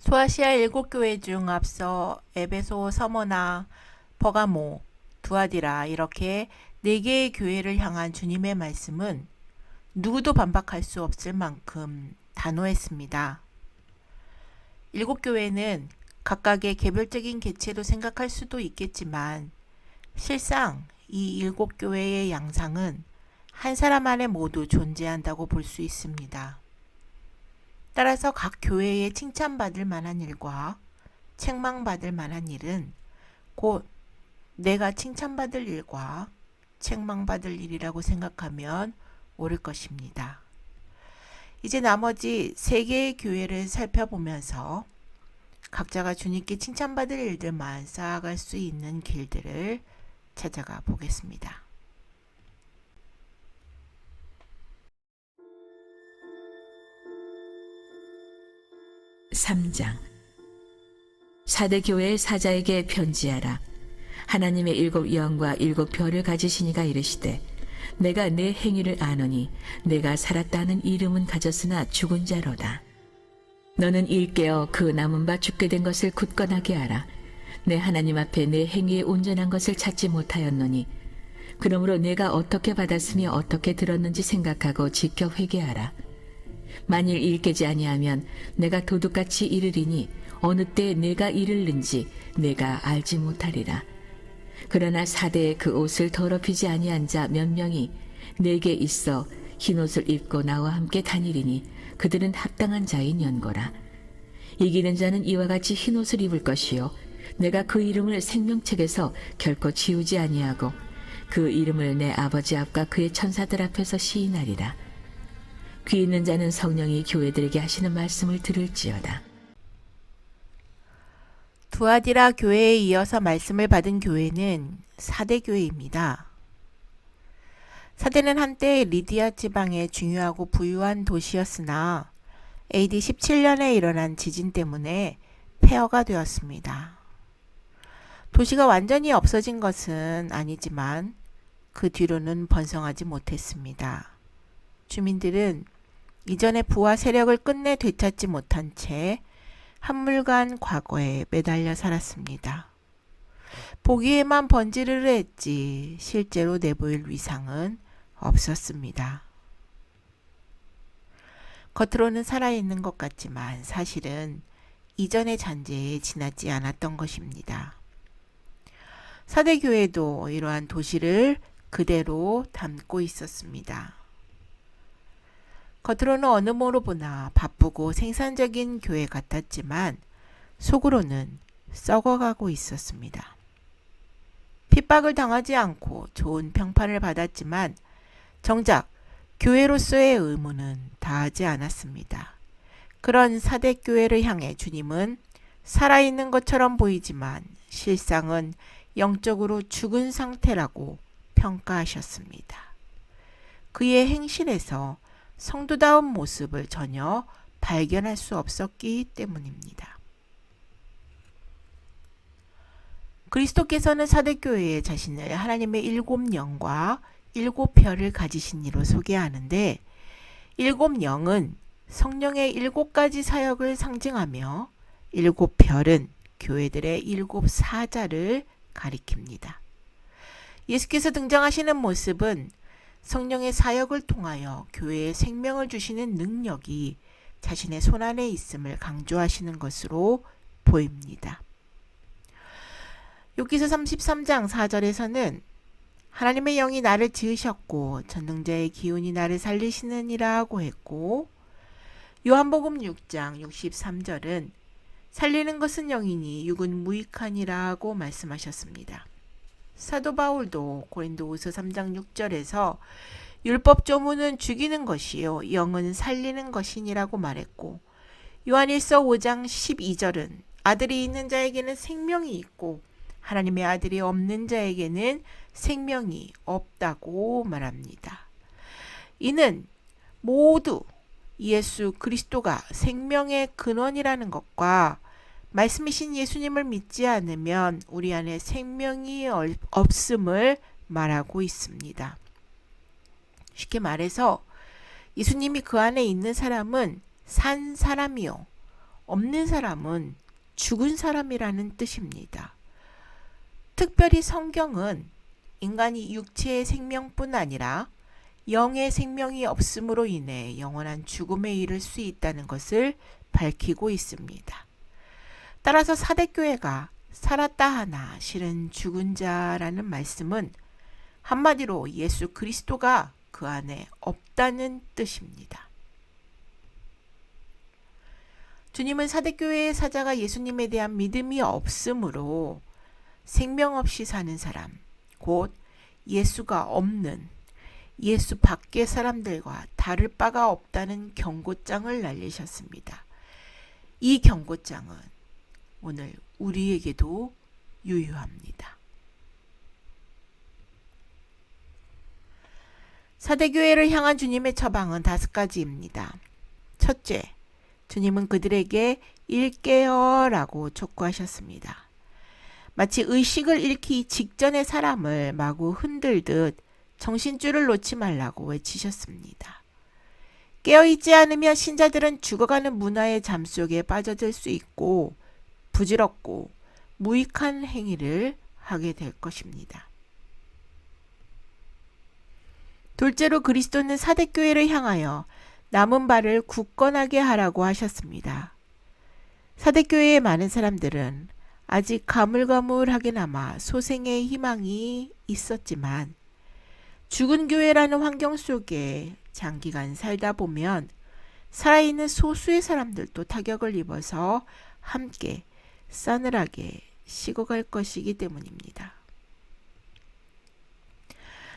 소아시아 7교회 중 앞서 에베소, 서머나, 버가모, 두아디라 이렇게 4개의 교회를 향한 주님의 말씀은 누구도 반박할 수 없을 만큼 단호했습니다. 7교회는 각각의 개별적인 개체로 생각할 수도 있겠지만 실상 이 7교회의 양상은 한 사람 안에 모두 존재한다고 볼 수 있습니다. 따라서 각 교회에 칭찬받을 만한 일과 책망받을 만한 일은 곧 내가 칭찬받을 일과 책망받을 일이라고 생각하면 옳을 것입니다. 이제 나머지 3개의 교회를 살펴보면서 각자가 주님께 칭찬받을 일들만 쌓아갈 수 있는 길들을 찾아가 보겠습니다. 3장 사대 교회의 사자에게 편지하라. 하나님의 7 영과 7 별을 가지시니가 이르시되 내가 내 행위를 아노니 내가 살았다는 이름은 가졌으나 죽은 자로다. 너는 일깨어 그 남은 바 죽게 된 것을 굳건하게 하라. 내 하나님 앞에 내 행위에 온전한 것을 찾지 못하였노니 그러므로 내가 어떻게 받았으며 어떻게 들었는지 생각하고 지켜 회개하라. 만일 일깨지 아니하면 내가 도둑같이 이르리니 어느 때 내가 이르는지 내가 알지 못하리라. 그러나 사대에 그 옷을 더럽히지 아니한 자 몇 명이 내게 있어 흰옷을 입고 나와 함께 다니리니 그들은 합당한 자인 연고라. 이기는 자는 이와 같이 흰옷을 입을 것이요 내가 그 이름을 생명책에서 결코 지우지 아니하고 그 이름을 내 아버지 앞과 그의 천사들 앞에서 시인하리라. 귀 있는 자는 성령이 교회들에게 하시는 말씀을 들을지어다. 두아디라 교회에 이어서 말씀을 받은 교회는 사대 교회입니다. 사대는 한때 리디아 지방의 중요하고 부유한 도시였으나 AD 17년에 일어난 지진 때문에 폐허가 되었습니다. 도시가 완전히 없어진 것은 아니지만 그 뒤로는 번성하지 못했습니다. 주민들은 이전의 부와 세력을 끝내 되찾지 못한 채 한물간 과거에 매달려 살았습니다. 보기에만 번지르르 했지 실제로 내보일 위상은 없었습니다. 겉으로는 살아있는 것 같지만 사실은 이전의 잔재에 지나지 않았던 것입니다. 사대교회도 이러한 도시를 그대로 담고 있었습니다. 겉으로는 어느 모로 보나 바쁘고 생산적인 교회 같았지만 속으로는 썩어가고 있었습니다. 핍박을 당하지 않고 좋은 평판을 받았지만 정작 교회로서의 의무는 다하지 않았습니다. 그런 사대교회를 향해 주님은 살아있는 것처럼 보이지만 실상은 영적으로 죽은 상태라고 평가하셨습니다. 그의 행실에서 성도다운 모습을 전혀 발견할 수 없었기 때문입니다. 그리스도께서는 사대교회에 자신을 하나님의 7 영과 7 별을 가지신 이로 소개하는데 7 영은 성령의 7가지 사역을 상징하며 7 별은 교회들의 7 사자를 가리킵니다. 예수께서 등장하시는 모습은 성령의 사역을 통하여 교회에 생명을 주시는 능력이 자신의 손안에 있음을 강조하시는 것으로 보입니다. 욥기서 33장 4절에서는 하나님의 영이 나를 지으셨고 전능자의 기운이 나를 살리시느니라고 했고 요한복음 6장 63절은 살리는 것은 영이니 육은 무익하니라고 말씀하셨습니다. 사도 바울도 고린도후서 3장 6절에서 율법 조문은 죽이는 것이요 영은 살리는 것이니라고 말했고 요한일서 5장 12절은 아들이 있는 자에게는 생명이 있고 하나님의 아들이 없는 자에게는 생명이 없다고 말합니다. 이는 모두 예수 그리스도가 생명의 근원이라는 것과 말씀이신 예수님을 믿지 않으면 우리 안에 생명이 없음을 말하고 있습니다. 쉽게 말해서 예수님이 그 안에 있는 사람은 산 사람이요 없는 사람은 죽은 사람이라는 뜻입니다. 특별히 성경은 인간이 육체의 생명뿐 아니라 영의 생명이 없음으로 인해 영원한 죽음에 이를 수 있다는 것을 밝히고 있습니다. 따라서 사대교회가 살았다 하나 실은 죽은 자라는 말씀은 한마디로 예수 그리스도가 그 안에 없다는 뜻입니다. 주님은 사대교회의 사자가 예수님에 대한 믿음이 없으므로 생명 없이 사는 사람, 곧 예수가 없는 예수 밖의 사람들과 다를 바가 없다는 경고장을 날리셨습니다. 이 경고장은 오늘 우리에게도 유효합니다. 사대교회를 향한 주님의 처방은 5가지입니다. 첫째, 주님은 그들에게 일깨어 라고 촉구하셨습니다. 마치 의식을 잃기 직전의 사람을 마구 흔들듯 정신줄을 놓지 말라고 외치셨습니다. 깨어있지 않으면 신자들은 죽어가는 문화의 잠 속에 빠져들 수 있고 부질없고 무익한 행위를 하게 될 것입니다. 둘째로 그리스도는 사대교회를 향하여 남은 발을 굳건하게 하라고 하셨습니다. 사대교회의 많은 사람들은 아직 가물가물하게나마 소생의 희망이 있었지만 죽은 교회라는 환경 속에 장기간 살다 보면 살아있는 소수의 사람들도 타격을 입어서 함께 싸늘하게 식어갈 것이기 때문입니다.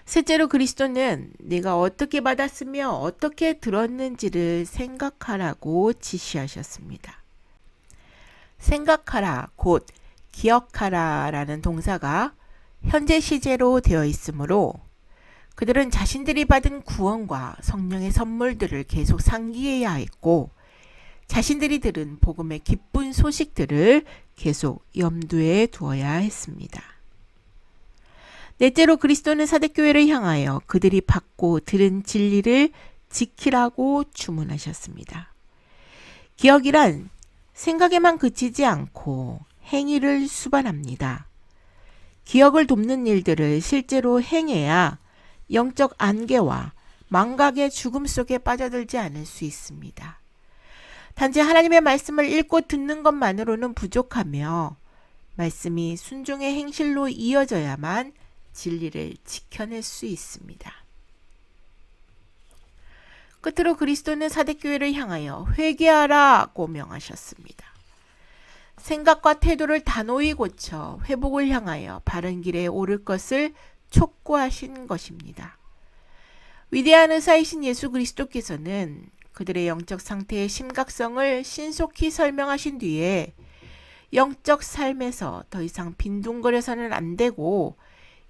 셋째로 그리스도는 네가 어떻게 받았으며 어떻게 들었는지를 생각하라고 지시하셨습니다. 생각하라, 곧 기억하라 라는 동사가 현재 시제로 되어 있으므로 그들은 자신들이 받은 구원과 성령의 선물들을 계속 상기해야 했고 자신들이 들은 복음의 기쁜 소식들을 계속 염두에 두어야 했습니다. 넷째로 그리스도는 사대교회를 향하여 그들이 받고 들은 진리를 지키라고 주문하셨습니다. 기억이란 생각에만 그치지 않고 행위를 수반합니다. 기억을 돕는 일들을 실제로 행해야 영적 안개와 망각의 죽음 속에 빠져들지 않을 수 있습니다. 단지 하나님의 말씀을 읽고 듣는 것만으로는 부족하며 말씀이 순종의 행실로 이어져야만 진리를 지켜낼 수 있습니다. 끝으로 그리스도는 사대교회를 향하여 회개하라고 명하셨습니다. 생각과 태도를 단호히 고쳐 회복을 향하여 바른 길에 오를 것을 촉구하신 것입니다. 위대한 의사이신 예수 그리스도께서는 그들의 영적 상태의 심각성을 신속히 설명하신 뒤에 영적 삶에서 더 이상 빈둥거려서는 안 되고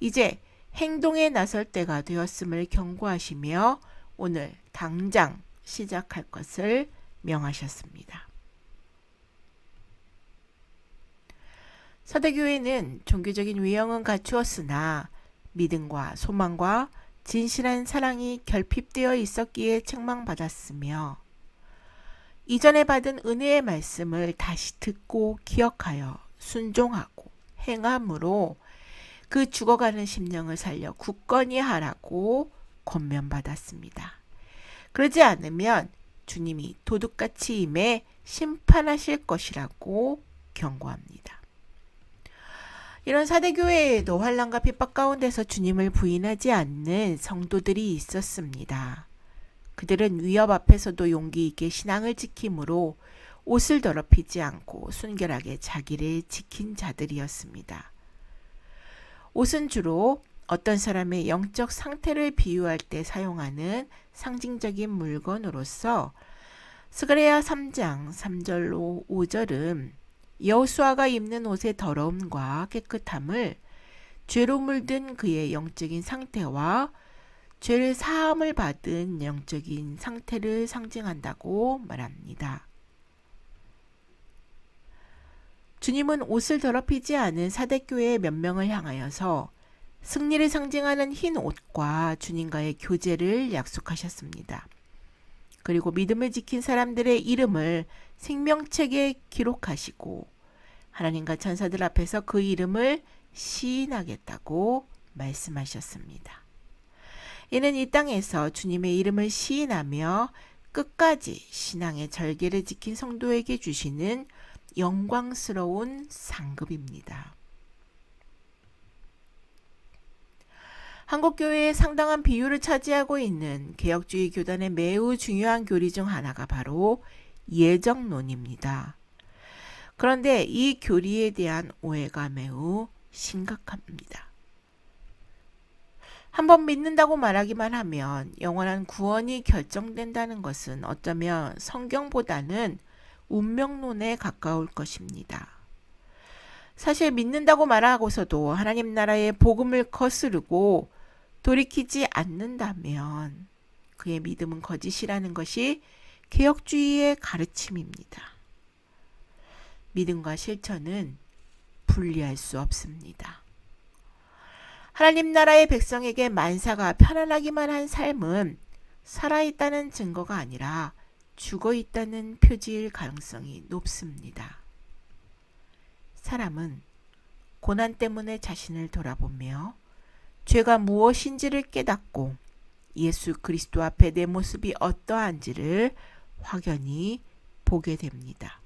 이제 행동에 나설 때가 되었음을 경고하시며 오늘 당장 시작할 것을 명하셨습니다. 사대교회는 종교적인 외형은 갖추었으나 믿음과 소망과 진실한 사랑이 결핍되어 있었기에 책망받았으며 이전에 받은 은혜의 말씀을 다시 듣고 기억하여 순종하고 행함으로 그 죽어가는 심령을 살려 굳건히 하라고 권면받았습니다. 그러지 않으면 주님이 도둑같이 임해 심판하실 것이라고 경고합니다. 이런 사대교회에도 환난과 핍박 가운데서 주님을 부인하지 않는 성도들이 있었습니다. 그들은 위협 앞에서도 용기 있게 신앙을 지킴으로 옷을 더럽히지 않고 순결하게 자기를 지킨 자들이었습니다. 옷은 주로 어떤 사람의 영적 상태를 비유할 때 사용하는 상징적인 물건으로서 스가랴 3장 3절로 5절은 여호수아가 입는 옷의 더러움과 깨끗함을 죄로 물든 그의 영적인 상태와 죄를 사함을 받은 영적인 상태를 상징한다고 말합니다. 주님은 옷을 더럽히지 않은 사대교회의 몇 명을 향하여서 승리를 상징하는 흰 옷과 주님과의 교제를 약속하셨습니다. 그리고 믿음을 지킨 사람들의 이름을 생명책에 기록하시고 하나님과 천사들 앞에서 그 이름을 시인하겠다고 말씀하셨습니다. 이는 이 땅에서 주님의 이름을 시인하며 끝까지 신앙의 절개를 지킨 성도에게 주시는 영광스러운 상급입니다. 한국교회의 상당한 비율을 차지하고 있는 개혁주의 교단의 매우 중요한 교리 중 하나가 바로 예정론입니다. 그런데 이 교리에 대한 오해가 매우 심각합니다. 한번 믿는다고 말하기만 하면 영원한 구원이 결정된다는 것은 어쩌면 성경보다는 운명론에 가까울 것입니다. 사실 믿는다고 말하고서도 하나님 나라의 복음을 거스르고 돌이키지 않는다면 그의 믿음은 거짓이라는 것이 개혁주의의 가르침입니다. 믿음과 실천은 분리할 수 없습니다. 하나님 나라의 백성에게 만사가 편안하기만 한 삶은 살아있다는 증거가 아니라 죽어있다는 표지일 가능성이 높습니다. 사람은 고난 때문에 자신을 돌아보며 죄가 무엇인지를 깨닫고 예수 그리스도 앞에 내 모습이 어떠한지를 확연히 보게 됩니다.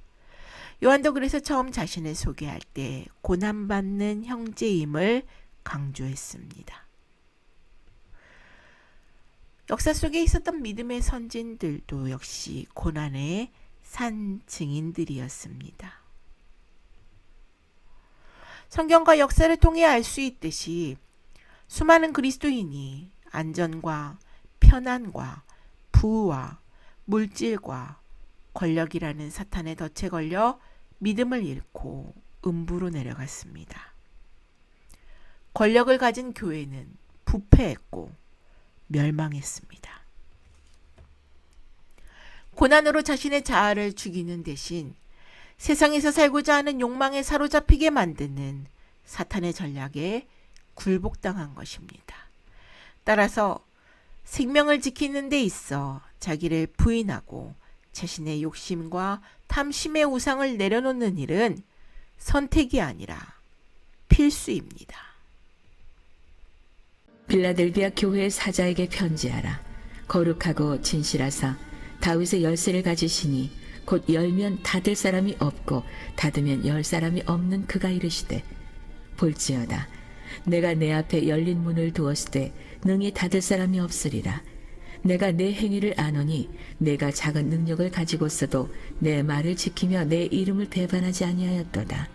요한도 그래서 처음 자신을 소개할 때 고난받는 형제임을 강조했습니다. 역사 속에 있었던 믿음의 선진들도 역시 고난의 산 증인들이었습니다. 성경과 역사를 통해 알 수 있듯이 수많은 그리스도인이 안전과 편안과 부와 물질과 권력이라는 사탄의 덫에 걸려 믿음을 잃고 음부로 내려갔습니다. 권력을 가진 교회는 부패했고 멸망했습니다. 고난으로 자신의 자아를 죽이는 대신 세상에서 살고자 하는 욕망에 사로잡히게 만드는 사탄의 전략에 굴복당한 것입니다. 따라서 생명을 지키는 데 있어 자기를 부인하고 자신의 욕심과 탐심의 우상을 내려놓는 일은 선택이 아니라 필수입니다. 빌라델비아 교회 사자에게 편지하라. 거룩하고 진실하사 다윗의 열쇠를 가지시니 곧 열면 닫을 사람이 없고 닫으면 열 사람이 없는 그가 이르시되 볼지어다 내가 내 앞에 열린 문을 두었을 때 능히 닫을 사람이 없으리라. 내가 내 행위를 아노니 내가 작은 능력을 가지고서도 내 말을 지키며 내 이름을 배반하지 아니하였도다.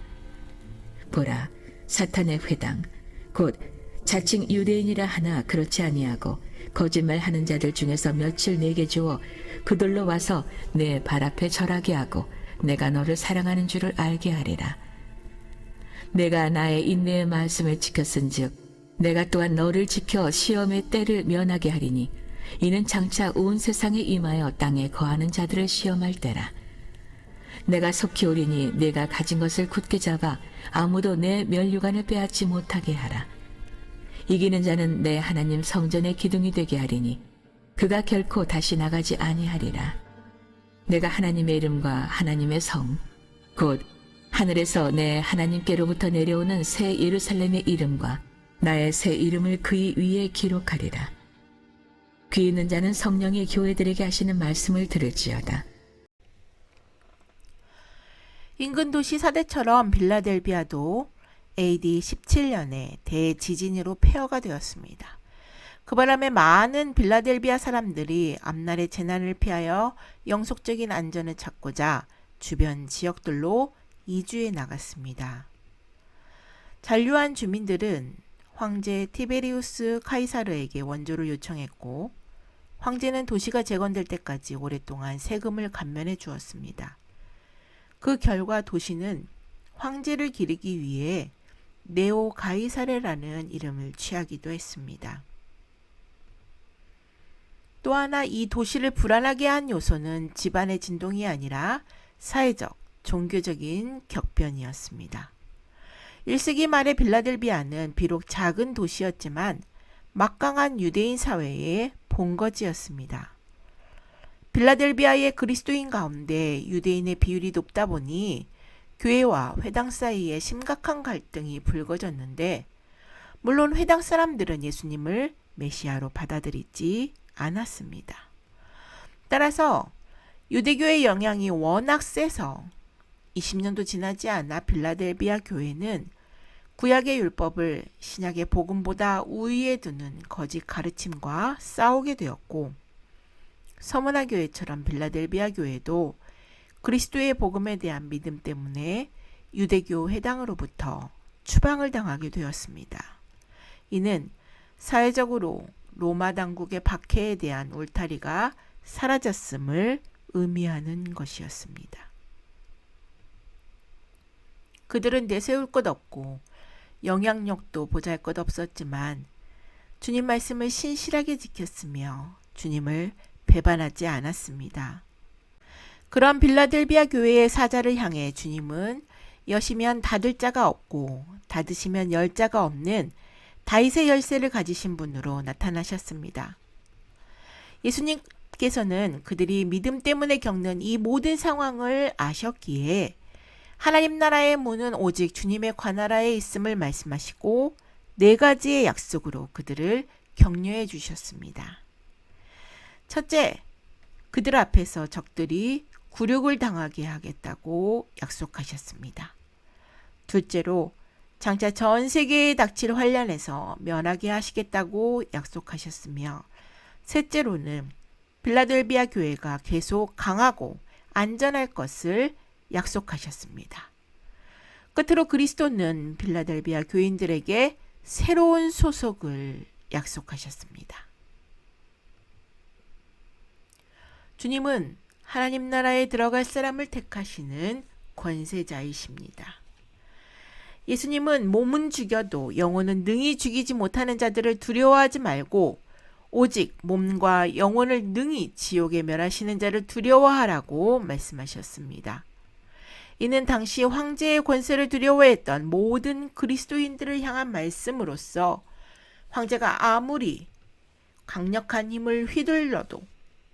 보라 사탄의 회당 곧 자칭 유대인이라 하나 그렇지 아니하고 거짓말하는 자들 중에서 며칠 내게 주어 그들로 와서 내 발 앞에 절하게 하고 내가 너를 사랑하는 줄을 알게 하리라. 내가 나의 인내의 말씀을 지켰은즉 내가 또한 너를 지켜 시험의 때를 면하게 하리니 이는 장차 온 세상에 임하여 땅에 거하는 자들을 시험할 때라. 내가 속히 오리니 내가 가진 것을 굳게 잡아 아무도 내 면류관을 빼앗지 못하게 하라. 이기는 자는 내 하나님 성전의 기둥이 되게 하리니 그가 결코 다시 나가지 아니하리라. 내가 하나님의 이름과 하나님의 성 곧 하늘에서 내 하나님께로부터 내려오는 새 예루살렘의 이름과 나의 새 이름을 그의 위에 기록하리라. 귀 있는 자는 성령이 교회들에게 하시는 말씀을 들을지어다. 인근 도시 사대처럼 빌라델비아도 AD 17년에 대지진으로 폐허가 되었습니다. 그 바람에 많은 빌라델비아 사람들이 앞날의 재난을 피하여 영속적인 안전을 찾고자 주변 지역들로 이주해 나갔습니다. 잔류한 주민들은 황제 티베리우스 카이사르에게 원조를 요청했고 황제는 도시가 재건될 때까지 오랫동안 세금을 감면해 주었습니다. 그 결과 도시는 황제를 기리기 위해 네오 가이사레라는 이름을 취하기도 했습니다. 또 하나 이 도시를 불안하게 한 요소는 집안의 진동이 아니라 사회적, 종교적인 격변이었습니다. 1세기 말의 빌라델비아는 비록 작은 도시였지만 막강한 유대인 사회의 본거지였습니다. 빌라델비아의 그리스도인 가운데 유대인의 비율이 높다 보니 교회와 회당 사이에 심각한 갈등이 불거졌는데, 물론 회당 사람들은 예수님을 메시아로 받아들이지 않았습니다. 따라서 유대교의 영향이 워낙 세서 20년도 지나지 않아 빌라델비아 교회는 구약의 율법을 신약의 복음보다 우위에 두는 거짓 가르침과 싸우게 되었고, 서머나 교회처럼 빌라델비아 교회도 그리스도의 복음에 대한 믿음 때문에 유대교 회당으로부터 추방을 당하게 되었습니다. 이는 사회적으로 로마 당국의 박해에 대한 울타리가 사라졌음을 의미하는 것이었습니다. 그들은 내세울 것 없고 영향력도 보잘것없었지만 주님 말씀을 신실하게 지켰으며 주님을 배반하지 않았습니다. 그런 빌라델비아 교회의 사자를 향해 주님은 여시면 닫을 자가 없고 닫으시면 열 자가 없는 다윗의 열쇠를 가지신 분으로 나타나셨습니다. 예수님께서는 그들이 믿음 때문에 겪는 이 모든 상황을 아셨기에 하나님 나라의 문은 오직 주님의 관하라에 있음을 말씀하시고 4가지의 약속으로 그들을 격려해 주셨습니다. 첫째, 그들 앞에서 적들이 굴욕을 당하게 하겠다고 약속하셨습니다. 둘째로, 장차 전 세계에 닥칠 환난에서 면하게 하시겠다고 약속하셨으며, 셋째로는 빌라델비아 교회가 계속 강하고 안전할 것을 약속하셨습니다. 끝으로 그리스도는 빌라델비아 교인들에게 새로운 소속을 약속하셨습니다. 주님은 하나님 나라에 들어갈 사람을 택하시는 권세자이십니다. 예수님은 몸은 죽여도 영혼은 능히 죽이지 못하는 자들을 두려워하지 말고 오직 몸과 영혼을 능히 지옥에 멸하시는 자를 두려워하라고 말씀하셨습니다. 이는 당시 황제의 권세를 두려워했던 모든 그리스도인들을 향한 말씀으로서 황제가 아무리 강력한 힘을 휘둘러도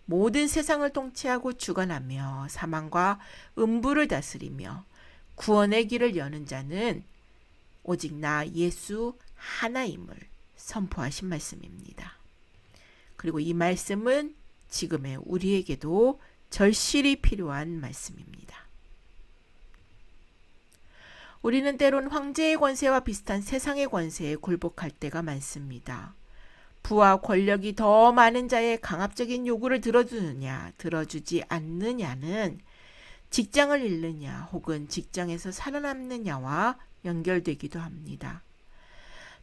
모든 세상을 통치하고 주관하며 사망과 음부를 다스리며 구원의 길을 여는 자는 오직 나 예수 하나임을 선포하신 말씀입니다. 그리고 이 말씀은 지금의 우리에게도 절실히 필요한 말씀입니다. 우리는 때론 황제의 권세와 비슷한 세상의 권세에 굴복할 때가 많습니다. 부와 권력이 더 많은 자의 강압적인 요구를 들어주느냐, 들어주지 않느냐는 직장을 잃느냐 혹은 직장에서 살아남느냐와 연결되기도 합니다.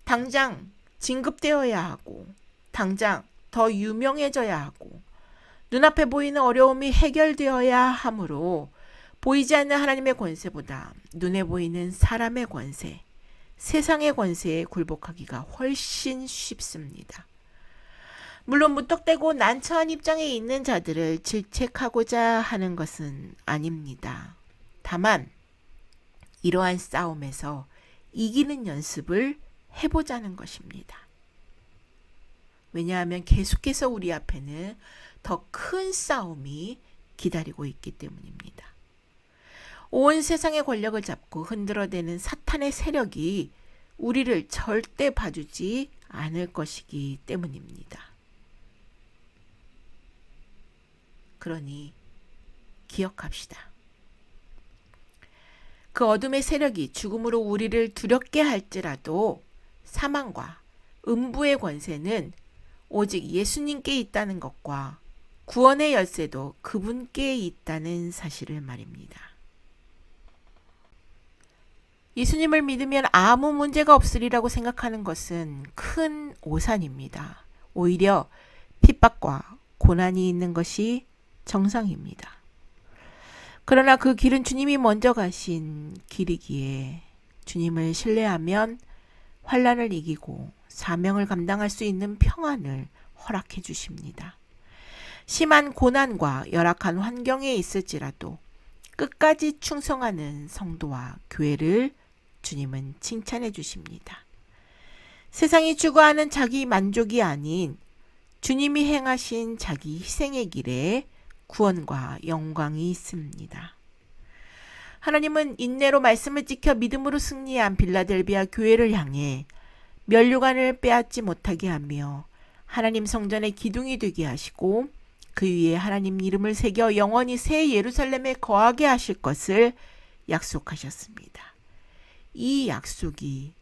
당장 진급되어야 하고, 당장 더 유명해져야 하고, 눈앞에 보이는 어려움이 해결되어야 하므로 보이지 않는 하나님의 권세보다 눈에 보이는 사람의 권세, 세상의 권세에 굴복하기가 훨씬 쉽습니다. 물론 무턱대고 난처한 입장에 있는 자들을 질책하고자 하는 것은 아닙니다. 다만 이러한 싸움에서 이기는 연습을 해보자는 것입니다. 왜냐하면 계속해서 우리 앞에는 더 큰 싸움이 기다리고 있기 때문입니다. 온 세상의 권력을 잡고 흔들어대는 사탄의 세력이 우리를 절대 봐주지 않을 것이기 때문입니다. 그러니 기억합시다. 그 어둠의 세력이 죽음으로 우리를 두렵게 할지라도 사망과 음부의 권세는 오직 예수님께 있다는 것과 구원의 열쇠도 그분께 있다는 사실을 말입니다. 예수님을 믿으면 아무 문제가 없으리라고 생각하는 것은 큰 오산입니다. 오히려 핍박과 고난이 있는 것이 정상입니다. 그러나 그 길은 주님이 먼저 가신 길이기에 주님을 신뢰하면 환난을 이기고 사명을 감당할 수 있는 평안을 허락해 주십니다. 심한 고난과 열악한 환경에 있을지라도 끝까지 충성하는 성도와 교회를 주님은 칭찬해 주십니다. 세상이 추구하는 자기 만족이 아닌 주님이 행하신 자기 희생의 길에 구원과 영광이 있습니다. 하나님은 인내로 말씀을 지켜 믿음으로 승리한 빌라델비아 교회를 향해 면류관을 빼앗지 못하게 하며 하나님 성전의 기둥이 되게 하시고 그 위에 하나님 이름을 새겨 영원히 새 예루살렘에 거하게 하실 것을 약속하셨습니다. 이 약속이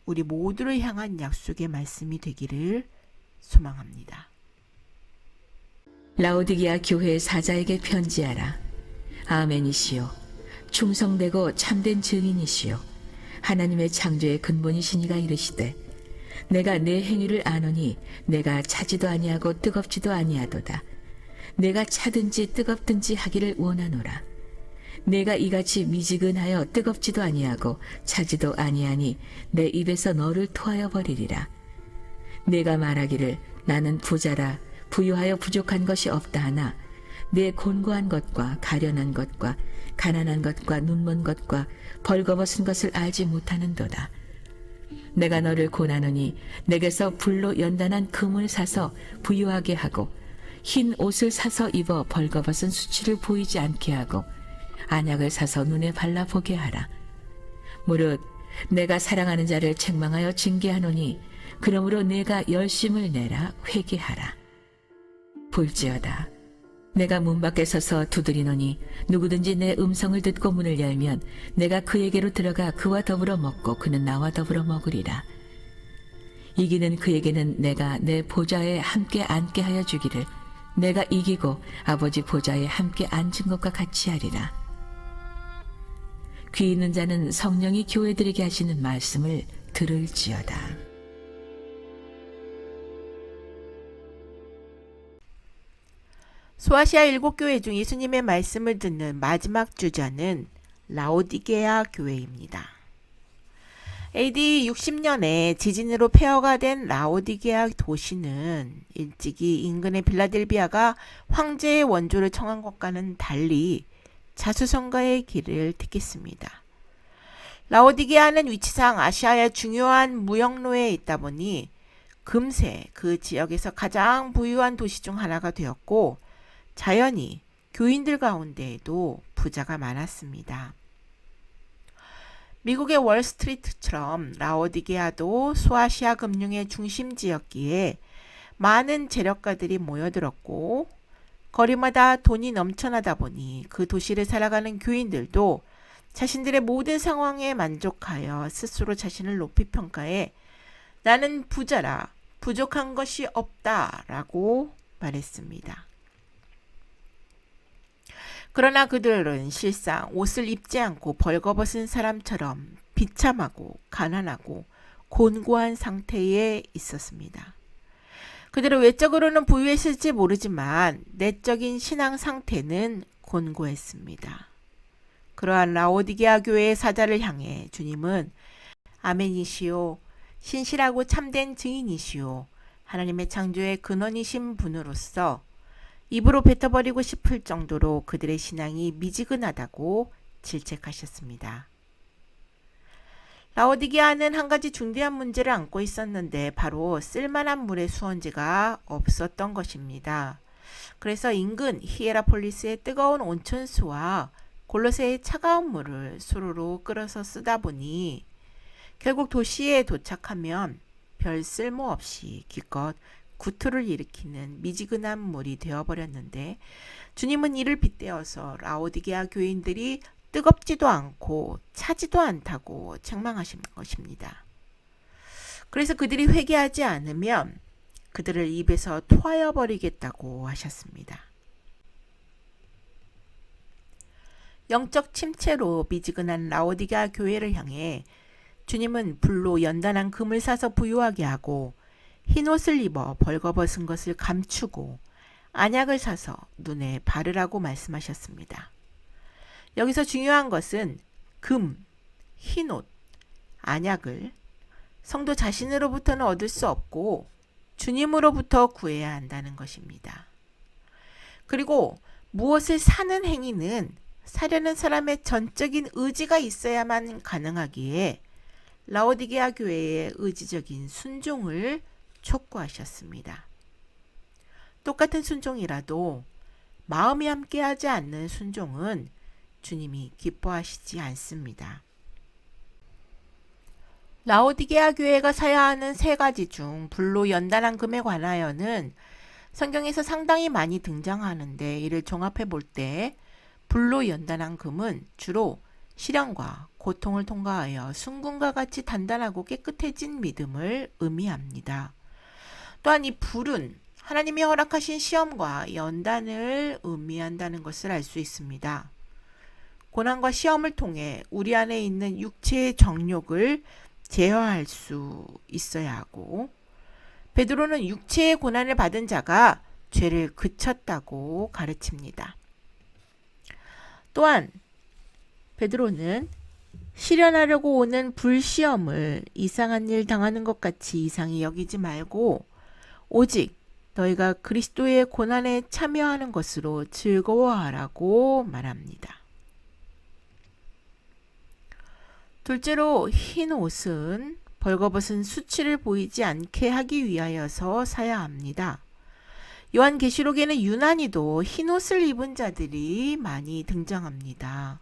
우리 모두를 향한 약속의 말씀이 되기를 소망합니다. 라오디게아 교회 사자에게 편지하라. 아멘이시요. 충성되고 참된 증인이시요. 하나님의 창조의 근본이시니가 이르시되 내가 내 행위를 아노니 내가 차지도 아니하고 뜨겁지도 아니하도다. 내가 차든지 뜨겁든지 하기를 원하노라. 내가 이같이 미지근하여 뜨겁지도 아니하고 차지도 아니하니 내 입에서 너를 토하여 버리리라. 내가 말하기를 나는 부자라 부유하여 부족한 것이 없다 하나 내 곤고한 것과 가련한 것과 가난한 것과 눈먼 것과 벌거벗은 것을 알지 못하는도다. 내가 너를 고나노니 내게서 불로 연단한 금을 사서 부유하게 하고 흰 옷을 사서 입어 벌거벗은 수치를 보이지 않게 하고 안약을 사서 눈에 발라보게 하라. 무릇 내가 사랑하는 자를 책망하여 징계하노니 그러므로 내가 열심을 내라 회개하라. 볼지어다 내가 문 밖에 서서 두드리노니 누구든지 내 음성을 듣고 문을 열면 내가 그에게로 들어가 그와 더불어 먹고 그는 나와 더불어 먹으리라. 이기는 그에게는 내가 내 보좌에 함께 앉게 하여 주기를 내가 이기고 아버지 보좌에 함께 앉은 것과 같이 하리라. 귀 있는 자는 성령이 교회들에게 하시는 말씀을 들을지어다. 소아시아 7교회 중 예수님의 말씀을 듣는 마지막 주자는 라오디게아 교회입니다. AD 60년에 지진으로 폐허가 된 라오디게아 도시는 일찍이 인근의 빌라델비아가 황제의 원조를 청한 것과는 달리 자수성가의 길을 택했습니다. 라오디게아는 위치상 아시아의 중요한 무역로에 있다 보니 금세 그 지역에서 가장 부유한 도시 중 하나가 되었고 자연히 교인들 가운데에도 부자가 많았습니다. 미국의 월스트리트처럼 라오디게아도 소아시아 금융의 중심지였기에 많은 재력가들이 모여들었고 거리마다 돈이 넘쳐나다 보니 그 도시를 살아가는 교인들도 자신들의 모든 상황에 만족하여 스스로 자신을 높이 평가해 나는 부자라 부족한 것이 없다라고 말했습니다. 그러나 그들은 실상 옷을 입지 않고 벌거벗은 사람처럼 비참하고 가난하고 곤고한 상태에 있었습니다. 그들은 외적으로는 부유했을지 모르지만 내적인 신앙 상태는 곤고했습니다. 그러한 라오디게아 교회의 사자를 향해 주님은 아멘이시오, 신실하고 참된 증인이시오, 하나님의 창조의 근원이신 분으로서 입으로 뱉어버리고 싶을 정도로 그들의 신앙이 미지근하다고 질책하셨습니다. 라오디게아는 한 가지 중대한 문제를 안고 있었는데 바로 쓸만한 물의 수원지가 없었던 것입니다. 그래서 인근 히에라폴리스의 뜨거운 온천수와 골로새의 차가운 물을 수로로 끓여서 쓰다 보니 결국 도시에 도착하면 별 쓸모 없이 기껏 구토를 일으키는 미지근한 물이 되어버렸는데 주님은 이를 빗대어서 라오디게아 교인들이 뜨겁지도 않고 차지도 않다고 책망하신 것입니다. 그래서 그들이 회개하지 않으면 그들을 입에서 토하여 버리겠다고 하셨습니다. 영적 침체로 미지근한 라오디게아 교회를 향해 주님은 불로 연단한 금을 사서 부유하게 하고 흰옷을 입어 벌거벗은 것을 감추고 안약을 사서 눈에 바르라고 말씀하셨습니다. 여기서 중요한 것은 금, 흰옷, 안약을 성도 자신으로부터는 얻을 수 없고 주님으로부터 구해야 한다는 것입니다. 그리고 무엇을 사는 행위는 사려는 사람의 전적인 의지가 있어야만 가능하기에 라오디게아 교회의 의지적인 순종을 촉구하셨습니다. 똑같은 순종이라도 마음이 함께하지 않는 순종은 주님이 기뻐하시지 않습니다. 라오디게아 교회가 사야 하는 세 가지 중 불로 연단한 금에 관하여는 성경에서 상당히 많이 등장하는데, 이를 종합해 볼 때 불로 연단한 금은 주로 시련과 고통을 통과하여 순금과 같이 단단하고 깨끗해진 믿음을 의미합니다. 또한 이 불은 하나님이 허락하신 시험과 연단을 의미한다는 것을 알 수 있습니다. 고난과 시험을 통해 우리 안에 있는 육체의 정욕을 제어할 수 있어야 하고, 베드로는 육체의 고난을 받은 자가 죄를 그쳤다고 가르칩니다. 또한 베드로는 실현하려고 오는 불시험을 이상한 일 당하는 것 같이 이상히 여기지 말고 오직 너희가 그리스도의 고난에 참여하는 것으로 즐거워하라고 말합니다. 둘째로, 흰 옷은 벌거벗은 수치를 보이지 않게 하기 위하여서 사야 합니다. 요한계시록에는 유난히도 흰 옷을 입은 자들이 많이 등장합니다.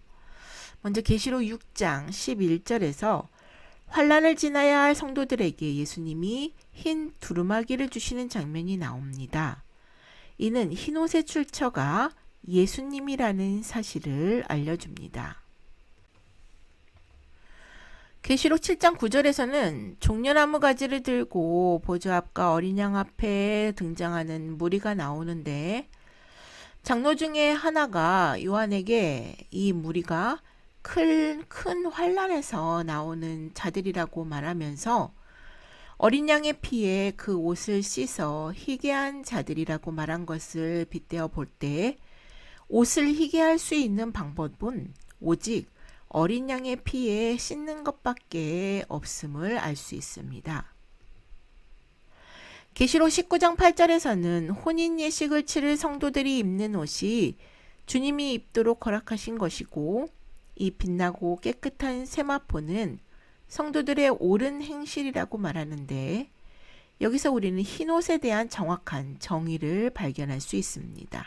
먼저 계시록 6장 11절에서 환난을 지나야 할 성도들에게 예수님이 흰 두루마기를 주시는 장면이 나옵니다. 이는 흰 옷의 출처가 예수님이라는 사실을 알려줍니다. 계시록 7장 9절에서는 종려나무 가지를 들고 보좌 앞과 어린 양 앞에 등장하는 무리가 나오는데, 장로 중에 하나가 요한에게 이 무리가 큰 환난에서 나오는 자들이라고 말하면서 어린 양의 피에 그 옷을 씻어 희게 한 자들이라고 말한 것을 빗대어 볼 때, 옷을 희게 할 수 있는 방법은 오직 어린 양의 피에 씻는 것밖에 없음을 알 수 있습니다. 계시록 19장 8절에서는 혼인 예식을 치를 성도들이 입는 옷이 주님이 입도록 허락하신 것이고, 이 빛나고 깨끗한 세마포는 성도들의 옳은 행실이라고 말하는데, 여기서 우리는 흰 옷에 대한 정확한 정의를 발견할 수 있습니다.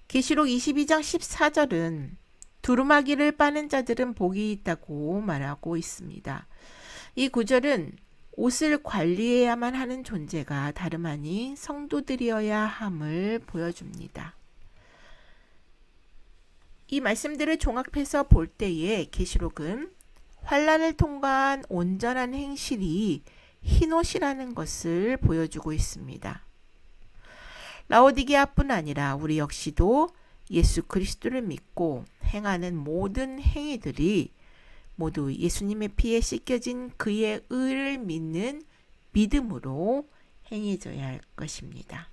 계시록 22장 14절은 두루마기를 빠는 자들은 복이 있다고 말하고 있습니다. 이 구절은 옷을 관리해야만 하는 존재가 다름 아닌 성도들이어야 함을 보여줍니다. 이 말씀들을 종합해서 볼 때에 계시록은 환난을 통과한 온전한 행실이 흰옷이라는 것을 보여주고 있습니다. 라오디게아뿐 아니라 우리 역시도 예수 그리스도를 믿고 행하는 모든 행위들이 모두 예수님의 피에 씻겨진 그의 의를 믿는 믿음으로 행해져야 할 것입니다.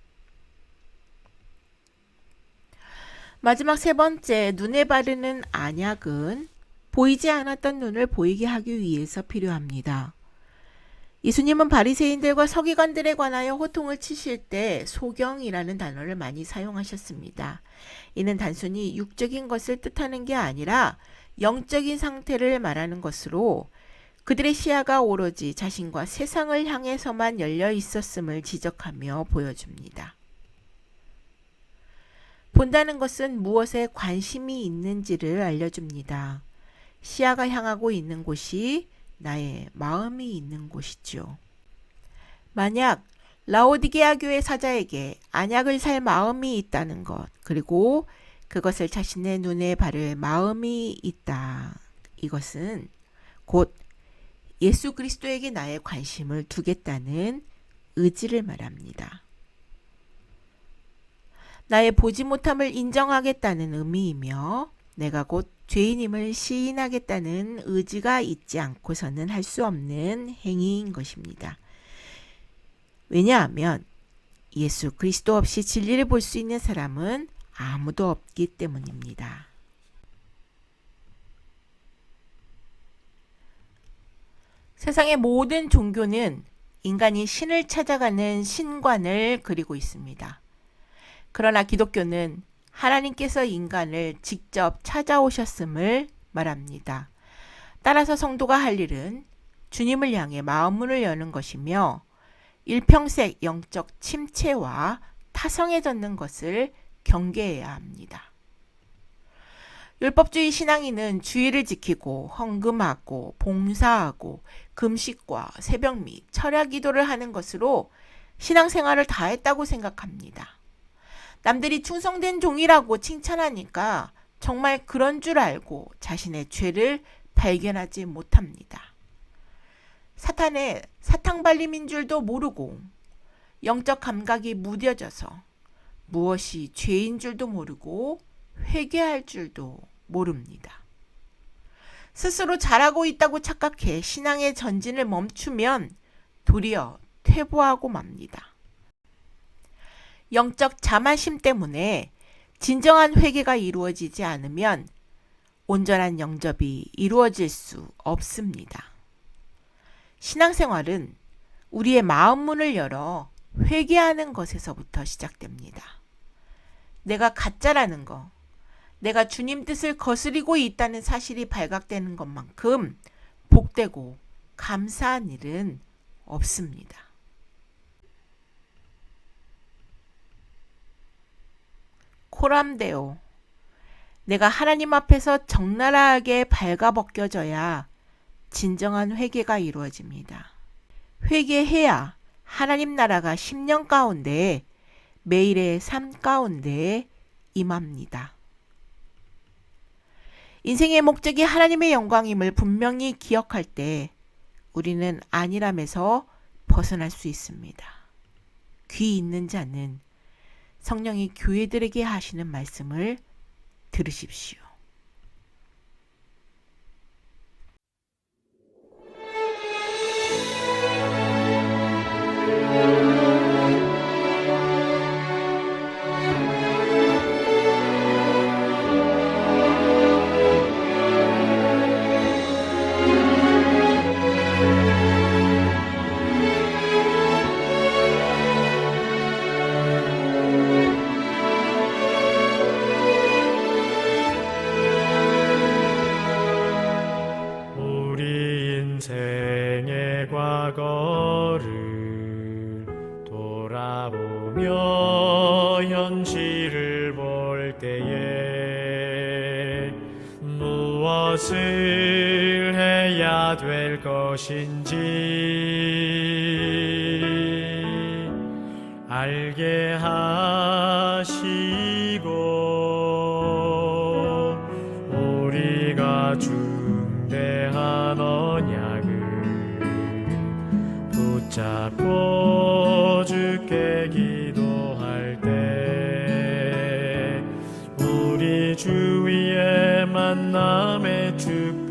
마지막 세 번째, 눈에 바르는 안약은 보이지 않았던 눈을 보이게 하기 위해서 필요합니다. 예수님은 바리새인들과 서기관들에 관하여 호통을 치실 때 소경이라는 단어를 많이 사용하셨습니다. 이는 단순히 육적인 것을 뜻하는 게 아니라 영적인 상태를 말하는 것으로 그들의 시야가 오로지 자신과 세상을 향해서만 열려 있었음을 지적하며 보여줍니다. 본다는 것은 무엇에 관심이 있는지를 알려줍니다. 시야가 향하고 있는 곳이 나의 마음이 있는 곳이죠. 만약 라오디게아 교회 사자에게 안약을 살 마음이 있다는 것, 그리고 그것을 자신의 눈에 바를 마음이 있다. 이것은 곧 예수 그리스도에게 나의 관심을 두겠다는 의지를 말합니다. 나의 보지 못함을 인정하겠다는 의미이며, 내가 곧 죄인임을 시인하겠다는 의지가 있지 않고서는 할 수 없는 행위인 것입니다. 왜냐하면 예수 그리스도 없이 진리를 볼 수 있는 사람은 아무도 없기 때문입니다. 세상의 모든 종교는 인간이 신을 찾아가는 신관을 그리고 있습니다. 그러나 기독교는 하나님께서 인간을 직접 찾아오셨음을 말합니다. 따라서 성도가 할 일은 주님을 향해 마음문을 여는 것이며 일평생 영적 침체와 타성해졌는 것을 경계해야 합니다. 율법주의 신앙인은 주의를 지키고 헌금하고 봉사하고 금식과 새벽 및 철야 기도를 하는 것으로 신앙생활을 다했다고 생각합니다. 남들이 충성된 종이라고 칭찬하니까 정말 그런 줄 알고 자신의 죄를 발견하지 못합니다. 사탄의 사탕발림인 줄도 모르고 영적 감각이 무뎌져서 무엇이 죄인 줄도 모르고 회개할 줄도 모릅니다. 스스로 잘하고 있다고 착각해 신앙의 전진을 멈추면 도리어 퇴보하고 맙니다. 영적 자만심 때문에 진정한 회개가 이루어지지 않으면 온전한 영접이 이루어질 수 없습니다. 신앙생활은 우리의 마음 문을 열어 회개하는 것에서부터 시작됩니다. 내가 가짜라는 것, 내가 주님 뜻을 거스리고 있다는 사실이 발각되는 것만큼 복되고 감사한 일은 없습니다. 코람데오, 내가 하나님 앞에서 적나라하게 발가벗겨져야 진정한 회개가 이루어집니다. 회개해야 하나님 나라가 10년 가운데 매일의 삶 가운데 임합니다. 인생의 목적이 하나님의 영광임을 분명히 기억할 때 우리는 안일함에서 벗어날 수 있습니다. 귀 있는 자는 성령이 교회들에게 하시는 말씀을 들으십시오. 우리 인생의 과거를 돌아보며 현실을 볼 때에 무엇을 해야 될 것인지 알게 하시고 우리가 중대한 언약을 붙잡고 주께 기도할 때 우리 주위의 만남에 주